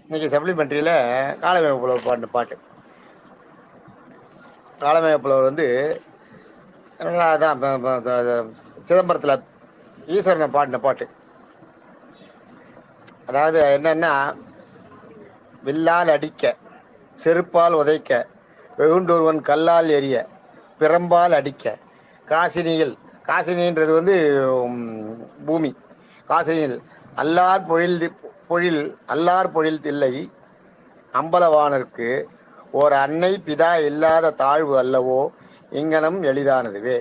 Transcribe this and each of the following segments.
இன்னைக்கு சப்ளிமெண்ட்ரியில் காலமேக புலவர் பாடின பாட்டு. காலமேக புலவர் வந்து அதான் சிதம்பரத்தில் ஈஸ்வரனை பாடின பாட்டு. அதாவது என்னன்னா, வில்லால் அடிக்க, செருப்பால் உதைக்க, வெகுண்டொருவன் கல்லால் எரிய, பிறம்பால் அடிக்க, காசினியில், காசினின்றது வந்து பூமி, காசினியில் அல்லார் பொழில் அல்லார் பொழில் தில்லை அம்பலவானருக்கு ஓர் அன்னை பிதா இல்லாத தாழ்வு அல்லவோ இங்கனம் எளிதானதுவே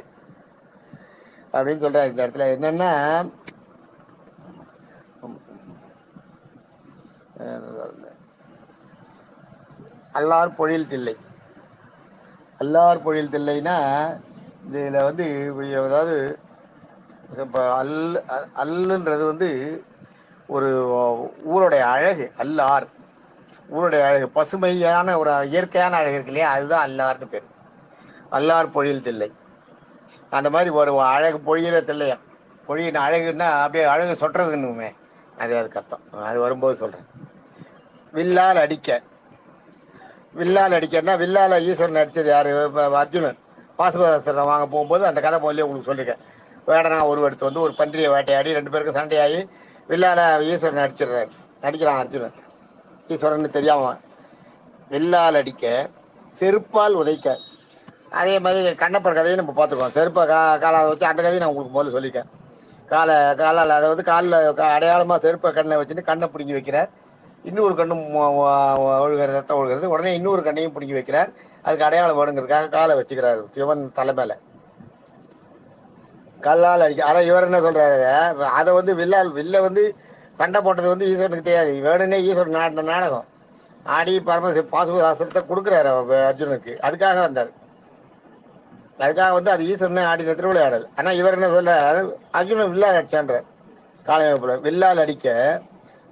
அப்படின்னு சொல்றாரு. இந்த இடத்துல என்னன்னா, அல்லார் பொழில் தில்லை, அல்லார் பொழில் தில்லைன்னா இதுல வந்து அதாவது இப்போ அல்லுன்றது வந்து ஒரு ஊருடைய அழகு. அல்லார் ஊருடைய அழகு, பசுமையான ஒரு இயற்கையான அழகு இருக்கு இல்லையா, அதுதான் அல்லார்னு பேர். அல்லார் பொழில் தில்லை, அந்த மாதிரி ஒரு அழகு பொழியிற தில்லையா. பொழியின அழகுன்னா அப்படியே அழகு சொட்டுறதுன்னுமே, அதுக்கு அர்த்தம். அது வரும்போது சொல்றேன். வில்லால் அடிக்க, வில்லால் அடிக்கன்னா வில்லால ஈஸ்வரன் அடிச்சது யாரு? அர்ஜுனன் பாசுபதாஸ்திரம் வாங்க போகும்போது அந்த கதை முதல்ல உங்களுக்கு சொல்லிருக்கேன். வேடனா எடுத்து வந்து ஒரு பன்றியை வேட்டையாடி 2 பேருக்கு சண்டையாகி வில்லால ஈஸ்வரன் அடிக்கிறான் அர்ஜுனன். ஈஸ்வரன் தெரியாம வில்லால் அடிக்க, செருப்பால் உதைக்க. அதே மாதிரி கண்ணப்பர் கதையை நம்ம பார்த்துக்கோம். செருப்பை காலால் வச்சு அந்த கதையை நான் உங்களுக்கு முதல்ல சொல்லிட்டேன். காலால் அதாவது காலில் அடையாளமாக செருப்பை கண்ணை வச்சுட்டு கண்ணை பிடுங்கி வைக்கிறார். இன்னொரு கண்ணும் ஒழுகிறது, ரத்தம் ஒழுகிறது. உடனே இன்னொரு கண்ணையும் பிடுங்கி வைக்கிறார். அதுக்கு அடையாளம் வேணுங்கிறதுக்காக காலை வச்சுக்கிறார் சிவன் தலைமையில. கல்லால் அடிக்க. ஆனால் இவர் என்ன சொல்றாரு, அதை வந்து வில்ல வந்து சண்டை போட்டது வந்து ஈஸ்வரனுக்கு தெரியாது. வேணுன்னே ஈஸ்வரன் நாட்டின நாடகம் ஆடி பாசுபதாஸ்திரத்தை கொடுக்குறாரு அர்ஜுனுக்கு. அதுக்காக வந்தார். அதுக்காக வந்து அது ஈஸ்வரனே ஆடின திருவிளையாடல். ஆனால் இவர் என்ன சொல்றாரு, அர்ஜுனன் வில்லால் அடிச்சான்றார். காலமேக வில்லால் அடிக்க,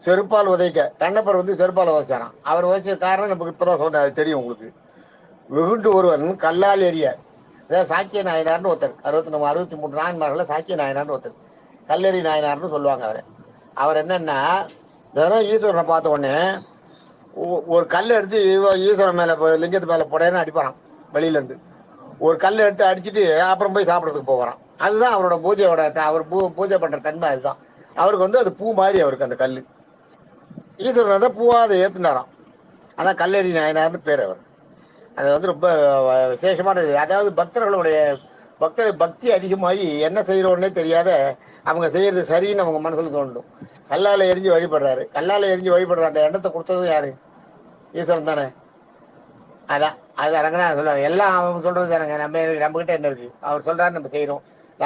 செருப்பால் உதைக்க. கண்ணப்பர் வந்து செருப்பால் உதைச்சாராம். அவர் உதைச்ச காரணம் நமக்கு இப்பதான் சொன்னார், அது தெரியும் உங்களுக்கு. வெகுண்டு ஒருவன் கல்லால் எரிய, அதாவது சாக்கிய நாயனார்னு ஒருத்தர், 63 நாயன்மார்கள் சாக்கிய நாயனார்னு ஒருத்தர், கல்லெறி நாயனார்னு சொல்லுவாங்க அவரை. அவர் என்னன்னா, தினம் ஈஸ்வரனை பார்த்த உடனே ஒரு கல் எடுத்து ஈஸ்வரன் மேல லிங்கத்து மேல போடன்னு அடிப்பாராம். வெளியில இருந்து ஒரு கல் எடுத்து அடிச்சுட்டு அப்புறம் போய் சாப்பிட்றதுக்கு போவாராம். அதுதான் அவரோட பூஜையோட, அவர் பூஜை பண்ற தன்மை அதுதான். அவருக்கு வந்து அது பூ மாதிரி, அவருக்கு அந்த கல் ஈஸ்வரன் தான் பூவா அதை ஏத்துனாராம். அதான் கல்லெறி நாயனார்னு பேர் அவர். அது வந்து ரொம்ப விசேஷமானது. அதாவது பக்தி அதிகமாகி என்ன செய்யறோன்னே தெரியாத அவங்க செய்யறது சரின்னு அவங்க மனசுல தோண்டும். கல்லால எரிஞ்சு வழிபடுறாரு. கல்லால எரிஞ்சு வழிபடுற அந்த எண்ணத்தை கொடுத்ததும் யாரு? ஈஸ்வரன் தானே. அதான் அது அரங்கநாதன் சொல்றாரு. எல்லாம் அவங்க சொல்றது தானங்க. நம்ம கிட்ட என்ன இருக்கு? அவர் சொல்றாரு, நம்ம செய்யறோம்.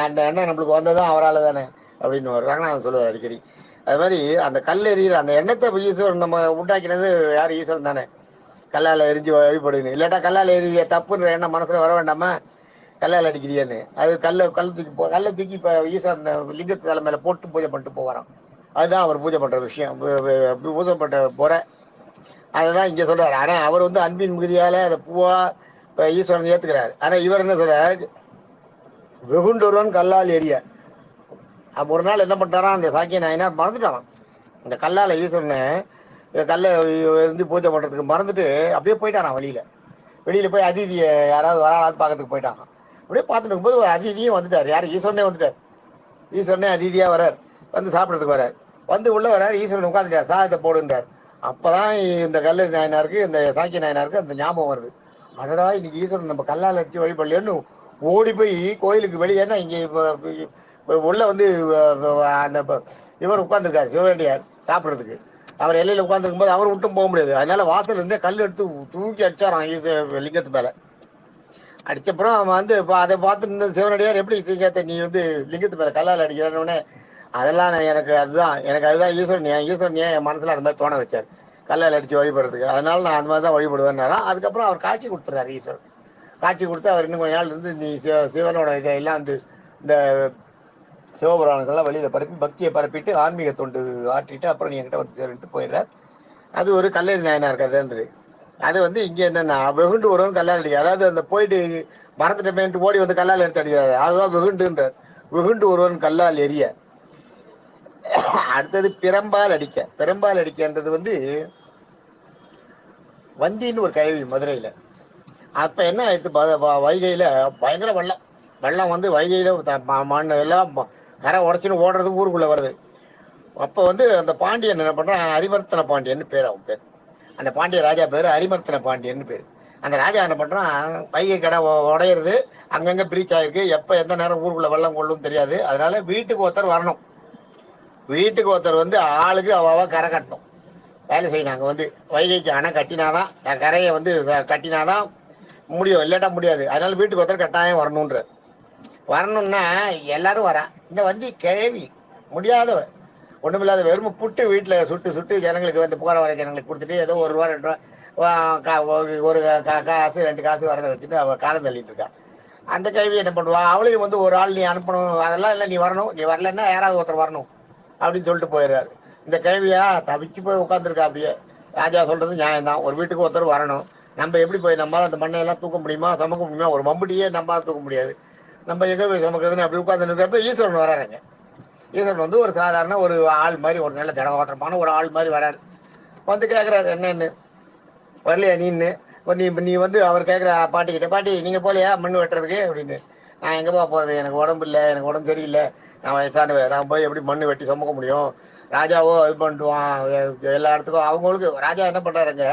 அந்த எண்ணம் நம்மளுக்கு வந்ததும் அவரால் தானே அப்படின்னு ரங்கநாதன் சொல்லுவார் அடிக்கடி. அது மாதிரி அந்த கல் எரியிற அந்த எண்ணத்தை ஈஸ்வரன் நம்ம உண்டாக்கினது யாரு? ஈஸ்வரன் தானே. கல்லால் எரிஞ்சு வழிபடுங்க. இல்லாட்டா கல்லால் எரிய தப்புன்ற எண்ணம் மனசுல வர வேண்டாமா? கல்லால் அடிக்கிறியான்னு. அது கல்லை தூக்கி இப்போ ஈஸ்வரன் லிங்கத்து தலைமையில போட்டு பூஜை பண்ணிட்டு போவாராம். அதுதான் அவர் பூஜை பண்ற விஷயம், பூஜை பண்ற முறை. அதுதான் இங்க சொல்றாரு. ஆனா அவர் வந்து அன்பின் மிகுதியால அதை பூவா ஈஸ்வரன் ஏத்துக்கிறாரு. ஆனா இவர் என்ன சொல்றாரு, வெகுண்டொருவன் கல்லால் எரிய. ஒரு நாள் என்ன பண்ணிட்டாராம், அந்த சாக்கிய நாயனார் மறந்துட்டாராம். இந்த கல்லால ஈஸ்வரனை கல்லை இருந்து பூஜை பண்றதுக்கு மறந்துட்டு அப்படியே போயிட்டாராம். வெளியில போய் அதிதியை யாராவது வராளான்னு பார்க்கறதுக்கு போயிட்டாங்க. அப்படியே பார்த்துட்டு இருக்கும்போது அதிதியும் வந்துட்டார். யாரு? ஈஸ்வரனே வந்துட்டார். ஈஸ்வரனே அதிதியா வரார். வந்து சாப்பிட்றதுக்கு வரார். வந்து உள்ள வரார். ஈஸ்வரன் உட்காந்துட்டார். சாதத்தை போடுன்றார். அப்பதான் இந்த கல்லெறி நாயனாருக்கு, இந்த சாக்கிய நாயனாருக்கு அந்த ஞாபகம் வருது. அடடா, இன்னைக்கு ஈஸ்வரன் நம்ம கல்லால் அடிச்சு வழிபடலன்னு ஓடி போய் கோயிலுக்கு வெளியேன்னா இங்க உள்ள வந்து அந்த இவர் உட்கார்ந்துருக்காரு சிவவேண்டியார் சாப்பிட்றதுக்கு. அவர் எல்லையில உட்கார்ந்துருக்கும் போது அவர் விட்டும் போக முடியாது. அதனால வாசல் இருந்தே கல் எடுத்து தூக்கி அடிச்சாராம் லிங்கத்து மேல. அடிச்சப்புறம் அவன் வந்து அதை பார்த்து இருந்த சிவனடியார், எப்படி லிங்கத்தை நீ வந்து லிங்கத்து மேல கல்லால் அடிக்கிறோன்னே, அதெல்லாம் அதுதான் ஈஸ்வரன் ஏன் என் மனசுல அந்த மாதிரி தோண வச்சார், கல்லால் அடிச்சு வழிபடுறதுக்கு. அதனால நான் அந்த மாதிரி தான் வழிபடுவேன்னாரா. அதுக்கப்புறம் அவர் காட்சி கொடுத்துறாரு. ஈஸ்வரன் காட்சி கொடுத்து அவர் இன்னும் கொஞ்ச நாள் இருந்து நீ சிவனோட இதெல்லாம் வந்து இந்த சிவபுராணங்கள்லாம் வெளியில பரப்பி பக்தியை பரப்பிட்டு ஆன்மீக தொண்டு ஆற்றிட்டு அப்புறம் நீ என்கிட்ட வந்து சேருன்ட்டு போயிடுறார். அது ஒரு கல்லெறி நாயனார் கதைன்றது. அது வந்து இங்க என்னன்னா, வெகுண்டு ஒருவன் கல்லால் அடிக்க, அதாவது அந்த போயிட்டு மறந்துட்டமேன்ட்டு ஓடி வந்து கல்லால் எடுத்து அடிக்கிறாரு. அதுதான் வெகுண்டுன்றார். வெகுண்டு ஒருவன் கல்லால் எரிய. அடுத்தது பிறம்பால் அடிக்க. பிறம்பால் அடிக்கன்றது வந்து வந்தின்னு ஒரு கிழவி மதுரையில். அப்போ என்ன ஆயிடுச்சு, வைகையில் பயங்கர வெள்ளம். வெள்ளம் வந்து வைகையில் மண் எல்லாம் கரை உடச்சின்னு ஓடுறது ஊருக்குள்ளே வருது. அப்போ வந்து அந்த பாண்டியன் என்ன பண்ணுறான், அரிமர்த்தன பாண்டியன்னு பேர் அவன் பேர். அந்த பாண்டிய ராஜா பேர் அரிமர்த்தன பாண்டியன்னு பேர். அந்த ராஜா என்ன பண்ணுறான், வைகை கடை உடையிறது, அங்கங்கே பிரீச் ஆகிருக்கு, எப்போ எந்த நேரம் ஊருக்குள்ளே வெள்ளம் கொள்ளும் தெரியாது. அதனால வீட்டுக்கு ஒருத்தர் வரணும். வீட்டுக்கு ஒருத்தர் வந்து ஆளுக்கு அவாவா கரை கட்டணும், வேலை செய்யணும். அங்கே வந்து வைகைக்கு அணை கட்டினாதான், கரையை வந்து கட்டினாதான் முடியும், இல்லாட்டா முடியாது. அதனால வீட்டுக்கு ஒருத்தர் கட்டாயம் வரணுன்ற. வரணும்னா எல்லாரும் வரா. இந்த வந்து கிழவி முடியாதவ, ஒன்றுமில்லாத வெறும் புட்டு வீட்டில் சுட்டு சுட்டு ஜனங்களுக்கு வந்து போகிற வர ஜனங்களுக்கு கொடுத்துட்டு ஏதோ ₹1 ₹2 ஒரு காசு 2 காசு வரதை வச்சுட்டு அவள் காலம் தள்ளிட்டு இருக்கா. அந்த கேள்வி என்ன பண்ணுவா, அவளையும் வந்து ஒரு ஆள் நீ அனுப்பணும், அதெல்லாம் இல்லை, நீ வரணும், நீ வரலன்னா யாராவது ஒருத்தர் வரணும் அப்படின்னு சொல்லிட்டு போயிடுறாரு. இந்த கேள்வியா தவிச்சு போய் உட்காந்துருக்கா. அப்படியே ராஜா சொல்றது நியாயம்தான், ஒரு வீட்டுக்கு ஒருத்தர் வரணும். நம்ம எப்படி போய் நம்மளால அந்த மண்ணையெல்லாம் தூக்க முடியுமா, சமக்க முடியுமா? ஒரு மம்புட்டியே நம்மளால தூக்க முடியாது, நம்ம எங்கே போய் சமக்கிறதுன்னு அப்படி உட்காந்து இருக்கிறப்ப ஈஸ்வரன் வராருங்க. ஈஸ்வரன் வந்து ஒரு சாதாரண ஒரு ஆள் மாதிரி, ஒரு நல்ல ஜடகோத்திரமான ஒரு ஆள் மாதிரி வராரு. வந்து கேட்குறாரு, என்னன்னு வரலையா நீன்னு. நீ நீ வந்து அவர் கேட்குற பாட்டிக்கிட்ட, பாட்டி நீங்கள் போலையா மண் வெட்டுறதுக்கு அப்படின்னு. நான் எங்கேப்பா போகிறது, எனக்கு உடம்பு இல்லை, எனக்கு உடம்பு சரியில்லை, நான் வயசானவன், நான் போய் எப்படி மண் வெட்டி சுமக்க முடியும்? ராஜாவோ இது பண்ணிட்டுவான் எல்லா இடத்துக்கும். அவங்களுக்கு ராஜா என்ன பண்ணுறாருங்க,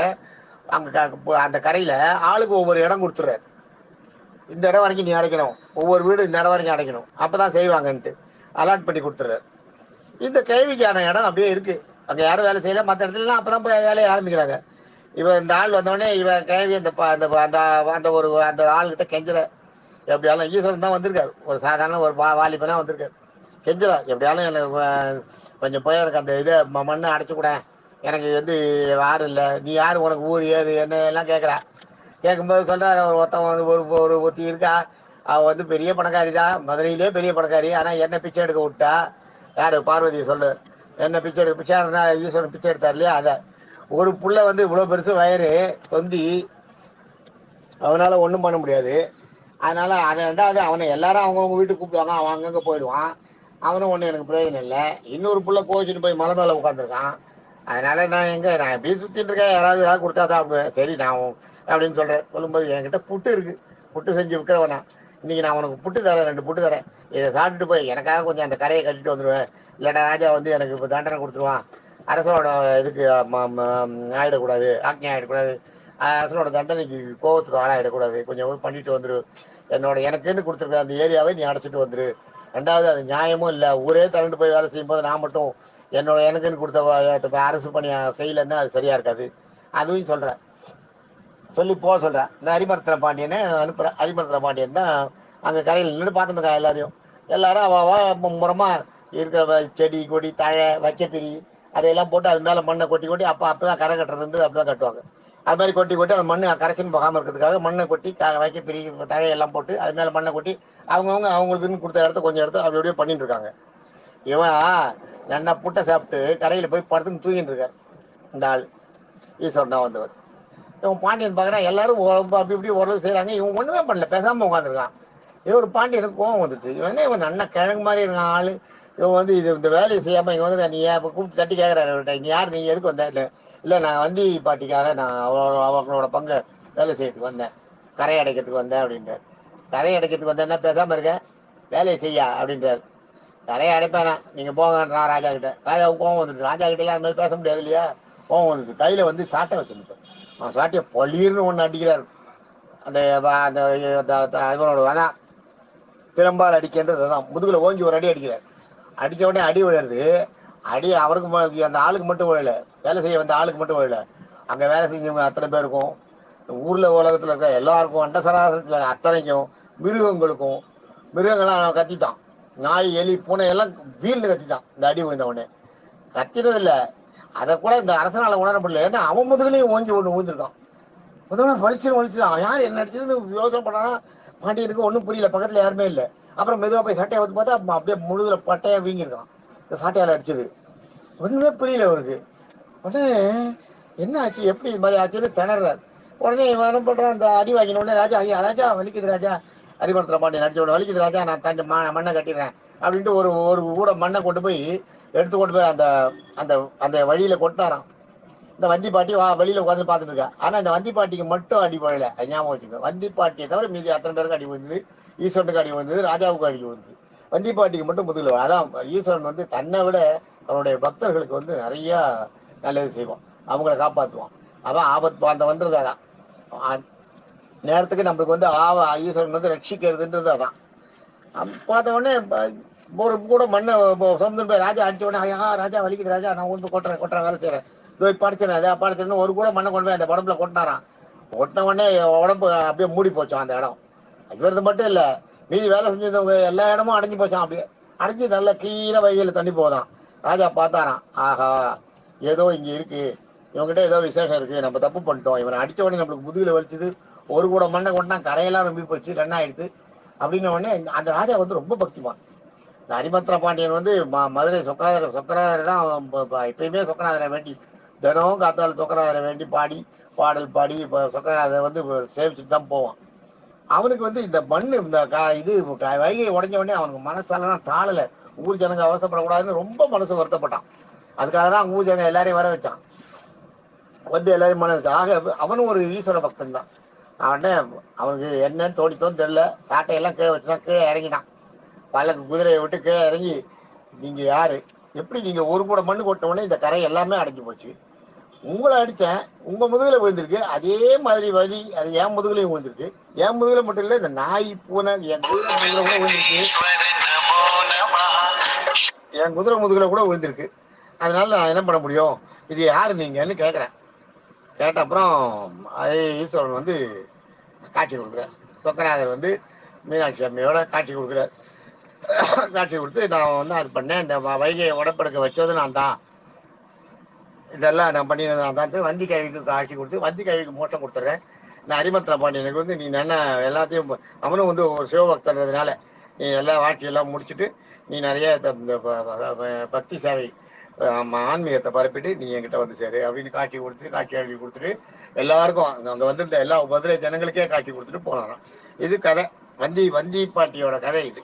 அங்கே அந்த கரையில் ஆளுக்கு ஒவ்வொரு இடம் கொடுத்துட்றாரு. இந்த இடம் வரைக்கும் நீ அடைக்கணும், ஒவ்வொரு வீடு இந்த இடம் வரைக்கும் அடைக்கணும், அப்போ தான் செய்வாங்கன்ட்டு அலாட் பண்ணி கொடுத்துட்றாரு. இந்த கேள்விக்கான இடம் அப்படியே இருக்கு, அங்கே யாரும் வேலை செய்யல. மற்ற இடத்துலலாம் அப்போ தான் போய் வேலையை ஆரம்பிக்கிறாங்க. இவன் இந்த ஆள் வந்தோடனே இவன் கேள்வி அந்த அந்த அந்த ஒரு அந்த ஆள்கிட்ட கெஞ்சுற, எப்படியாலும் ஈஸ்வரன் தான் வந்திருக்காரு, ஒரு சாதாரண ஒரு வாலிபனா வந்திருக்காரு. கெஞ்சுறா, எப்படியாலும் எனக்கு கொஞ்சம் போய் எனக்கு அந்த இதை மண்ணை அடைச்சு கூட, எனக்கு வந்து யாரும் இல்லை, நீ யாரு, உனக்கு ஊர் ஏது என்ன எல்லாம் கேட்குறா. கேட்கும்போது சொல்கிறார், அவர் ஒருத்தன் வந்து ஒரு ஒருத்தி இருக்கா, அவள் வந்து பெரிய பணக்காரி தான், மதுரையிலே பெரிய பணக்காரி, ஆனால் என்ன பிச்சை எடுக்க விட்டா. யார், பார்வதி சொல்லு. என்ன பிச்சை எடுக்க, பிச்சை எடுத்தா ஈஸ்வரன் பிச்சை எடுத்தார் இல்லையா, அதை ஒரு புள்ள வந்து இவ்வளோ பெருசு வயிறு தொந்தி, அவனால் ஒன்றும் பண்ண முடியாது. அதனால அதை ரெண்டாவது அவனை எல்லாரும் அவங்கவுங்க வீட்டுக்கு கூப்பிடுவாங்க, அவன் அங்கங்கே போயிடுவான், அவனும் ஒன்றும் எனக்கு பிரயோஜனம் இல்லை. இன்னொரு புள்ள கோச்சிட்டு போய் மலை மேலே உட்காந்துருக்கான். அதனால நான் எப்படி சுற்றிட்டு இருக்கேன், யாராவது ஏதாவது கொடுத்தா சாப்பிடுவேன், சரி நான் அப்படின்னு சொல்கிறேன். சொல்லும்போது என்கிட்ட புட்டு இருக்குது, புட்டு செஞ்சு விற்கிறவனா, இன்னைக்கு நான் உனக்கு புட்டு தரேன், 2 புட்டு தரேன், இதை சாப்பிட்டுட்டு போய் எனக்காக கொஞ்சம் அந்த கரையை கட்டிட்டு வந்துடுவேன், இல்லைடா ராஜா வந்து எனக்கு இப்போ தண்டனை கொடுத்துருவான், அரசோட இதுக்கு ஆகிடக்கூடாது, ஆக்ஞை ஆகிடக்கூடாது, அரசனோட தண்டனைக்கு கோவத்துக்கு ஆளாகிடக்கூடாது, கொஞ்சம் போய் பண்ணிட்டு வந்துரு, எனக்குன்னு கொடுத்துருக்க அந்த ஏரியாவை நீ அடைச்சிட்டு வந்துரு. ரெண்டாவது அது நியாயமும் இல்லை, ஊரே திரண்டு போய் வேலை செய்யும் போது நான் மட்டும் எனக்குன்னு கொடுத்த அரசு பணி செய்யலைன்னா அது சரியா இருக்காது. அதுவும் சொல்கிறேன், சொல்லி போக சொல்கிறேன். இந்த அரிமர்த்தன பாண்டியனை அனுப்புகிறேன். அரிமர்த்தன பாண்டியன் தான் அங்கே கரையில் நின்று பார்த்துருக்கான் எல்லாரையும். எல்லாரும் அவ முறமாக இருக்கிற செடி கொடி தழை வைக்கப்பிரி அதையெல்லாம் போட்டு அது மேலே மண்ணை கொட்டி கொட்டி அப்போ தான் கரை கட்டுறது அப்போ தான் கட்டுவாங்க. அது மாதிரி கொட்டி கொட்டி அந்த மண் கரைச்சின்னு போகாமல் இருக்கிறதுக்காக மண்ணை கொட்டி வைக்கப்பிரி தழையெல்லாம் போட்டு அது மேலே மண்ணை கொட்டி அவங்களுக்குன்னு கொடுத்த இடத்த கொஞ்சம் இடத்த அப்படி அப்படியே பண்ணிட்டு இருக்காங்க. இவன் நல்லா புட்டை சாப்பிட்டு கரையில் போய் படுத்துன்னு தூங்கிட்டு இருக்கார் இந்த ஆள், ஈஸ்வரன் தான் வந்தவர். இவன் பாண்டியன் பார்க்குறான், எல்லாரும் அப்படி இப்படி ஓரளவு செய்கிறாங்க, இவன் ஒன்றுமே பண்ணல, பேசாமல் உட்காந்துருக்கான். இவன் ஒரு பாண்டியனுக்கு கோவம் வந்துட்டு, இவன் நல்ல கிழங்கு மாதிரி இருக்கான் ஆள், இவன் வந்து இந்த வேலையை செய்யாமல் இங்கே வந்து நீ கூப்பிட்டு தட்டி கேட்குறாரு, நீ யார், நீ எதுக்கு வந்த? இல்லை நான் வந்தி பாட்டிக்காக நான் அவங்களோட பங்கை வேலை செய்யறதுக்கு வந்தேன், கரை அடைக்கிறதுக்கு வந்தேன் அப்படின்றார். கரை அடைக்கிறதுக்கு வந்தேன்னா பேசாமல் இருக்க, வேலையை செய்யா அப்படின்றார். கரையை அடைப்பேனா, நீங்கள் போங்கன்றான் ராஜா கிட்ட. ராஜாவுக்கு கோவம் வந்துட்டு, ராஜா கிட்டலாம் அந்த மாதிரி பேச முடியாது இல்லையா, கோவம் வந்துட்டு கையில் வந்து சாட்டை வச்சுருப்பேன். அவன் சாட்டியை பளீர்னு ஒன்று அடிக்கிறார். அந்த இவனோட அதான் பிரம்பால் அடிக்கின்றது தான், முதுகுல ஓங்கி ஒரு அடி அடிக்கிறார். அடிக்க உடனே அடி விழுறது, அடி அவருக்கு அந்த ஆளுக்கு மட்டும் விழல, வேலை செய்ய வந்த ஆளுக்கு மட்டும் விழல, அங்கே வேலை செஞ்சவங்க அத்தனை பேருக்கும், ஊரில் உலகத்தில் இருக்கிற எல்லாருக்கும், அண்டசராசத்தில் அத்தனைக்கும், மிருகங்களுக்கும். மிருகங்கள்லாம் கத்திட்டான், நாய் எலி பூனை எல்லாம் வீல்னு கத்திட்டான் இந்த அடி விழுந்த உடனே. கத்தினது இல்லை, அதை கூட இந்த அரசனால உணர முடியல, ஏன்னா அவன் முதுகுலையும் ஓங்கி ஒன்று ஊழ்ந்துருக்கான். முதல்ல வலிச்சிடும் யார் என்ன அடிச்சதுன்னு யோசனை பண்ணானா பாண்டியனுக்கு ஒன்றும் புரியல, பக்கத்தில் யாருமே இல்லை. அப்புறம் மெதுவாக போய் சட்டையை வந்து பார்த்தா அப்படியே முழுதுல பட்டையா வீங்கிருக்கான், இந்த சாட்டையால் அடிச்சது. ஒன்றுமே புரியல அவருக்கு. உடனே என்ன ஆச்சு, எப்படி இது மாதிரி ஆச்சுன்னு திணறார். உடனே இவன் என்ன பண்ணுறான், அந்த அடி வாங்கின உடனே ராஜா, ஐயா ராஜா வலிக்குது ராஜா, அரிமர்த்தன பாண்டியன் அடிச்ச உடனே வலிக்குது ராஜா, நான் தண்டு மண்ணை கட்டிடுறேன் அப்படின்ட்டு ஒரு கூட மண்ணை கொண்டு போய் எடுத்து கொண்டு போய் அந்த அந்த அந்த வழியில் கொட்டினாரான். இந்த வந்தி பாட்டி வெளியில உட்காந்து பார்த்துட்டு இருக்கா. ஆனா இந்த வந்தி பாட்டிக்கு மட்டும் அடி போயல, ஞாபகம் வச்சுக்கோ. வந்தி பாட்டியை தவிர மீதி அத்தனை பேருக்கு அடி விழுந்தது, ஈஸ்வரனுக்கு அடி விழுந்தது, ராஜாவுக்கு அடி விழுந்தது. வந்தி பாட்டிக்கு மட்டும் முதுகுல. அதான் ஈஸ்வரன் வந்து தன்னை விட அவனுடைய பக்தர்களுக்கு வந்து நிறைய நல்லது செய்வான், அவங்கள காப்பாற்றுவான். அதான் ஆபத்து அந்த வந்தது. அதான் நேரத்துக்கு நம்மளுக்கு வந்து ஈஸ்வரன் வந்து ரட்சிக்கிறதுன்றது. அதான் பார்த்த உடனே ஒரு கூட மண்ணை சொந்த போய் ராஜா அடிச்ச உடனே, ஐயா ராஜா வலிக்குது ராஜா, நான் கொண்டு கொட்டுறேன் வேலை செய்யறேன், இதோ படிச்சேன் அதை படிச்சேன்னு ஒரு கூட மண்ணை கொண்டு போய் அந்த உடம்புல கொட்டினாரான். கொட்டின உடனே உடம்பு அப்படியே மூடி போச்சோம் அந்த இடம். இவரது மட்டும் இல்ல, மீதி வேலை செஞ்சவங்க எல்லா இடமும் அடைஞ்சு போச்சான். அப்படியே அடைஞ்சு நல்ல கிளீன வைகையில தண்ணி போதான். ராஜா பார்த்தாராம், ஆஹா ஏதோ இங்க இருக்கு, இவங்ககிட்ட ஏதோ விசேஷம் இருக்கு, நம்ம தப்பு பண்ணிட்டோம், இவனை அடிச்ச உடனே நம்மளுக்கு முதுகுல வலிச்சுது, ஒரு கூட மண்ணை கொண்டா கரையெல்லாம் ரொம்ப போச்சு, ரெண்டாயிடுத்து அப்படின்னு உடனே அந்த ராஜா வந்து ரொம்ப பக்திமான். இந்த ஹரிமந்திர பாண்டியன் வந்து மதுரை சொக்கநாதர் தான் எப்பயுமே சொக்கநாதரை வேண்டி தினமும் காத்தால சொக்கநாதரை வேண்டி பாடல் பாடி சொக்கநாதரை வந்து சேவிச்சுட்டு தான் போவான். அவனுக்கு வந்து இந்த மண்ணு இந்த இது வைகை உடஞ்ச உடனே அவனுக்கு மனசாலதான் தாழல. ஊர் ஜனங்க அவசரப்படக்கூடாதுன்னு ரொம்ப மனசு வருத்தப்பட்டான். அதுக்காக தான் ஊர் ஜனங்க எல்லாரையும் வர வச்சான், வந்து எல்லாரையும் மன வச்சான். ஆக அவனும் ஒரு ஈஸ்வர பக்தன் தான். அவனுக்கு என்னன்னு தோடித்தோன்னு தெரியல, சாட்டையெல்லாம் கீழே வச்சுதான் கீழே இறங்கினான். பல்லக்கு குதிரையை விட்டு கீழே இறங்கி, நீங்க யாரு, எப்படி நீங்க ஒரு கூட மண்ணு கொட்ட உடனே இந்த கரை எல்லாமே அடைஞ்சு போச்சு, உங்களை அடிச்சேன், உங்க முதுகுல விழுந்திருக்கு, அதே மாதிரி வலி அது என் முதுகுலையும் விழுந்திருக்கு, என் முதுகுல மட்டும் இல்ல இந்த நாய் பூனை என் குதிரை முதுகுல கூட விழுந்திருக்கு, என் குதிரை முதுகுல கூட விழுந்திருக்கு. அதனால நான் என்ன பண்ண முடியும், இது யாரு நீங்கன்னு கேட்கறேன். கேட்ட அப்புறம் ஈஸ்வரன் வந்து காட்சி கொடுக்குறார். சொக்கநாதர் வந்து மீனாட்சி அம்மையோட காட்சி கொடுக்குறார். காட்சி கொடுத்து, நான் வந்து அது பண்ணேன், இந்த வைகையை உடப்படுக்க வச்சது நான் தான், இதெல்லாம் நான் பண்ணினது நான் தான். வந்தி கழிவுக்கு காட்சி கொடுத்து வந்தி கழிவுக்கு மோட்சம் கொடுத்துட்றேன். இந்த ஹரிமந்திர பாண்டியனுக்கு வந்து நீ என்ன எல்லாத்தையும், அவனும் வந்து ஒரு சிவபக்தன்றதுனால நீ எல்லா வாழ்க்கையெல்லாம் முடிச்சுட்டு நீ நிறைய பக்தி சேவை ஆன்மீகத்தை பரப்பிட்டு நீ என்கிட்ட வந்து சேரு அப்படின்னு காட்சி எழுதி கொடுத்துட்டு எல்லாருக்கும் அங்க வந்து எல்லா மதுரை ஜனங்களுக்கே காட்சி கொடுத்துட்டு போனாராம். இது கதை, வந்தி பாட்டியோட கதை இது.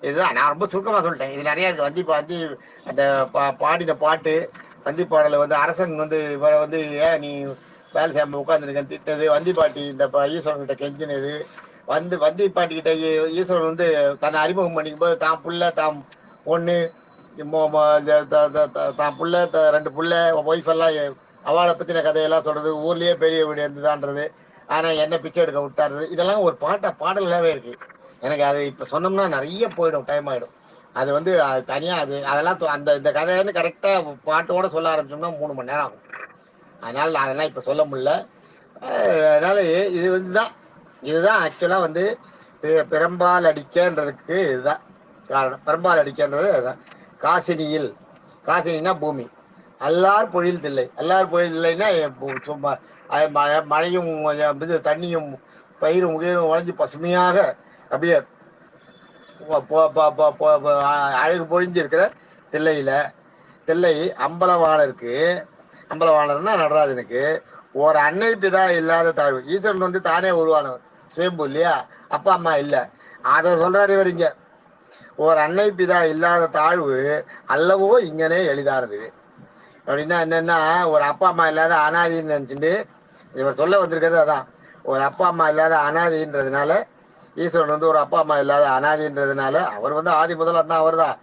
இதுதான் நான் ரொம்ப சுருக்கமா சொல்லிட்டேன். இது நிறைய இருக்கு. வந்தி அந்த பாடின பாட்டு, வந்தி பாடல வந்து அரசன் வந்து இவரை வந்து ஏன் நீ வேலை செய்யாம உட்காந்துருக்கேன்னு திட்டது, வந்தி பாட்டி இந்த ஈஸ்வரன் கிட்ட கெஞ்சினது, வந்தி பாட்டி கிட்ட ஈஸ்வரன் வந்து தன்னை அறிமுகம் பண்ணிக்கும் போது தான் புள்ள தான் பொண்ணு தான் புள்ள ரெண்டு புள்ள ஒய்ஃப் எல்லாம் அவளை பத்தின கதையெல்லாம் சொல்றது, ஊர்லயே பெரிய வீடு இருந்துதான்றது, ஆனா என்ன பிச்சை எடுக்க விட்டாருது, இதெல்லாம் ஒரு பாடலாவே இருக்கு. எனக்கு அது இப்ப சொன்னோம்னா நிறைய போயிடும், டைம் ஆயிடும். அது வந்து தனியா அதெல்லாம் அந்த இந்த கதைன்னு கரெக்டா பாட்டோட சொல்ல ஆரம்பிச்சோம்னா 3 மணி நேரம் ஆகும். அதனால நான் அதெல்லாம் இப்ப சொல்ல முடியல. அதனால இது இதுதான் ஆக்சுவலா வந்து பெரும்பால் அடிக்கன்றதுக்கு இதுதான் காரணம். பெரும்பால் அடிக்கன்றது அதுதான். காசினின்னா பூமி, எல்லார் பொழில் தில்லை, எல்லார் பொழில் தில்லைன்னா சும்மா மழையும் தண்ணியும் பயிரும் உயிரும் வளைஞ்சு பசுமையாக அப்படியே அழகு பொழிஞ்சிருக்கிற தில்லை அம்பலவாணருக்கு, அம்பலவாணர்னா நடராஜனுக்கு ஒரு அன்னை பிதா இல்லாத தாழ்வு. ஈஸ்வரன் வந்து தானே உருவானவர், சுயம்பு இல்லையா, அப்பா அம்மா இல்ல. அதை சொல்றாரு இவர் இங்க, ஒரு அன்னை பிதா இல்லாத தாழ்வு அல்லவோ இங்கனே எளிதானது. அப்படின்னா என்னன்னா, ஒரு அப்பா அம்மா இல்லாத அனாதின்னு நினைச்சுட்டு இவர் சொல்ல வந்திருக்கிறது அதான். ஒரு அப்பா அம்மா இல்லாத அனாதின்றதுனால ஈஸ்வரன் வந்து ஒரு அப்பா அம்மா இல்லாத அனாதின்றதுனால அவர் வந்து ஆதி முதல் தான் அவர் தான்.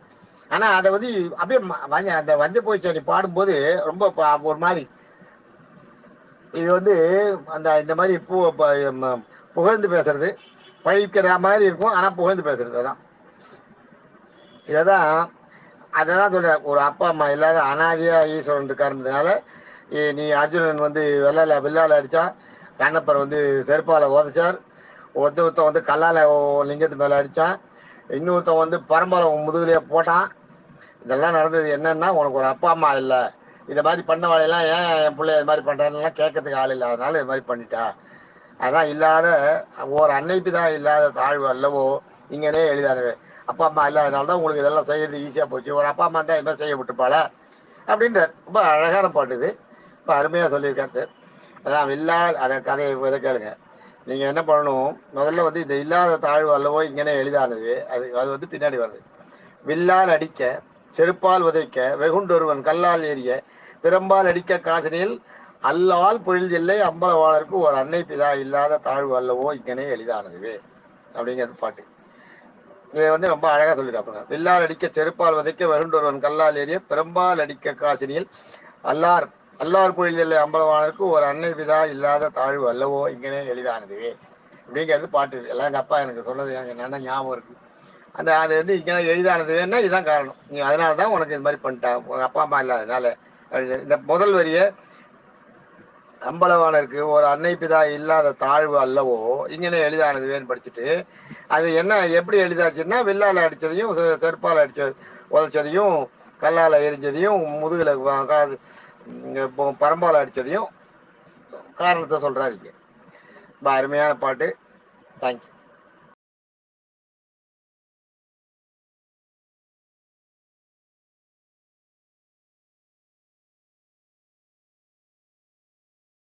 ஆனா அதை வந்து அப்படியே அந்த வஞ்ச போய்ச்சி பாடும்போது ரொம்ப ஒரு மாதிரி இது வந்து இந்த மாதிரி புகழ்ந்து பேசுறது பழிக்கிற மாதிரி இருக்கும், ஆனா புகழ்ந்து பேசுறது அதான். அதான் சொல்ற, ஒரு அப்பா அம்மா இல்லாத அனாதியா ஈஸ்வரன் இருக்காருன்றதுனால நீ அர்ஜுனன் வந்து வில்லால அடிச்சா, கண்ணப்பர் வந்து செருப்பால உதச்சார், ஒருத்தன் வந்து கல்லால லிங்கத்து மேல அடிச்சான், இன்னொருத்தன் வந்து பரம்பரை முதுகுலையே போட்டான். இதெல்லாம் நடந்தது என்னன்னா, உனக்கு ஒரு அப்பா அம்மா இல்லை, இதை மாதிரி பண்ண வேலையெல்லாம் ஏன் என் பிள்ளை இது மாதிரி பண்றாருலாம் கேட்கறதுக்கு ஆள் இல்லை, அதனால இது மாதிரி பண்ணிட்டா. அதான் இல்லாத ஒரு அன்னைக்கு தான் இல்லாத தாழ்வு அல்லவோ இங்கனே எளிதானவே. அப்பா அம்மா இல்லாதனால்தான் உங்களுக்கு இதெல்லாம் செய்யறது ஈஸியா போச்சு, ஒரு அப்பா அம்மா தான் இது மாதிரி செய்ய விட்டுப்பாள அப்படின்ற ரொம்ப அழகான பாட்டு இது. ரொம்ப அருமையா சொல்லியிருக்காரு. அதான் அதை கதையை இதை கேளுங்க. நீங்க என்ன பண்ணணும், முதல்ல வந்து இந்த இல்லாத தாழ்வு அல்லவோ இங்கனே எளிதானது, அது வந்து பின்னாடி வருது. வில்லால் அடிக்க, செருப்பால் உதைக்க, வெகுண்டொருவன் கல்லால் ஏறிய, பெரும்பால் அடிக்க காசினியில் அல்லால் பொழில் இல்லை அம்பலவாளருக்கு ஒரு அன்னை பிதா இல்லாத தாழ்வு அல்லவோ இங்கனே எளிதானதுவே அப்படிங்கிறது பாட்டு. இதை வந்து ரொம்ப அழகா சொல்லிருக்காங்க. வில்லால் அடிக்க செருப்பால் உதைக்க வருண்டொருவன் கல்லால் ஏறிய பெரும்பால் அடிக்க காசினியில் அல்லார் பொழில் இல்லை அம்பலவாளருக்கு ஒரு அன்னை பிதா இல்லாத தாழ்வு அல்லவோ இங்கனே எளிதானதுவே அப்படிங்கிறது பாட்டு. எல்லாம் எங்க அப்பா எனக்கு சொன்னது எனக்கு நல்லா ஞாபகம் இருக்கு. அது வந்து இங்கே எளிதானதுன்னா இதுதான் காரணம். நீ அதனாலதான் உனக்கு இது மாதிரி பண்ணிட்டான், உங்க அப்பா அம்மா இல்லாதனால. இந்த முதல் வரிய அம்பலவாணருக்கு ஒரு அன்னை பிதா இல்லாத தாழ்வு அல்லவோ இங்கே எளிதானதுவேன்னு படிச்சுட்டு அது என்ன எப்படி எளிதாச்சுன்னா வில்லால அடிச்சதையும் செருப்பால் உதைச்சதையும் கல்லால எரிஞ்சதையும் முதுகுல பரம்பால அடிச்சதையும் காரணத்தை சொல்றாரு. அருமையான பாட்டு. தேங்க்யூ.